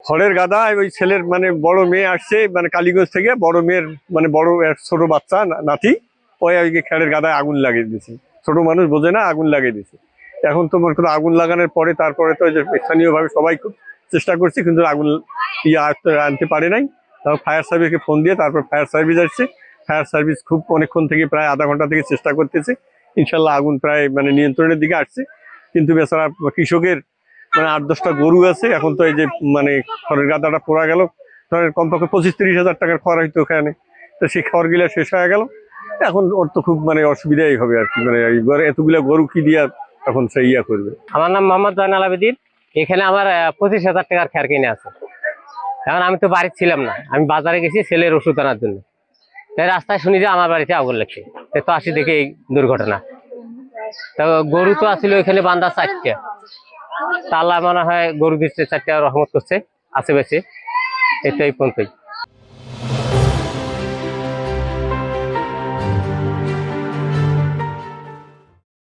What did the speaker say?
খড়ের গাদা ওই ছেলের মানে বড় মেয়ে আসছে মানে কালীগঞ্জ থেকে, বড় মেয়ের মানে বড় ছোট বাচ্চা নাতি, ওই খড়ের গাদায় আগুন লাগিয়ে দিয়েছে। ছোট মানুষ বোঝে না, আগুন লাগিয়ে দিয়েছে। এখন তো মনে করো আগুন লাগানোর পরে তারপরে তো স্থানীয় ভাবে সবাই খুব চেষ্টা করছে, কিন্তু আগুন আনতে পারে নাই। তারপর ফায়ার সার্ভিসকে ফোন দিয়ে তারপর ফায়ার সার্ভিস আসছে। ফায়ার সার্ভিস খুব অনেকক্ষণ থেকে প্রায় আধা ঘন্টা থেকে চেষ্টা করতেছে। ইনশাল্লাহ আগুন প্রায় মানে নিয়ন্ত্রণের দিকে আসছে। কিন্তু বেচারা কৃষকের মানে 8-10টা গরু আছে। এখন তো এই যে মানে খড়ের গাদাটা পোড়া গেল, ধরেন কমপক্ষে 25-30 হাজার টাকার খড় হয়তো ওখানে, তো সেই খড়গুলা শেষ হয়ে গেল। এখন ওর তো খুব মানে অসুবিধাই হবে আর কি, মানে এতগুলা গরু কি দিয়া এখন সে ইয়া করবে। আমার নাম মোহাম্মদ জয়নাল আবেদিন। এখানে আমার 25,000 টাকার খ্যার কিনে আছে। এখন আমি তো বাড়িতে ছিলাম না, আমি বাজারে গেছি ছেলের ওষুধ আনার জন্য। তাই রাস্তায় শুনি যে আমার বাড়িতে আগুন লাগছে, তো আসি দেখে এই দুর্ঘটনা। তো গরু তো আসলে ওইখানে বান্ধা 4টা, তা আল্লাহ মনে হয় গরু দিচ্ছে 4টা রহমত করছে, আছে বেঁচে। এই পর্যন্তই।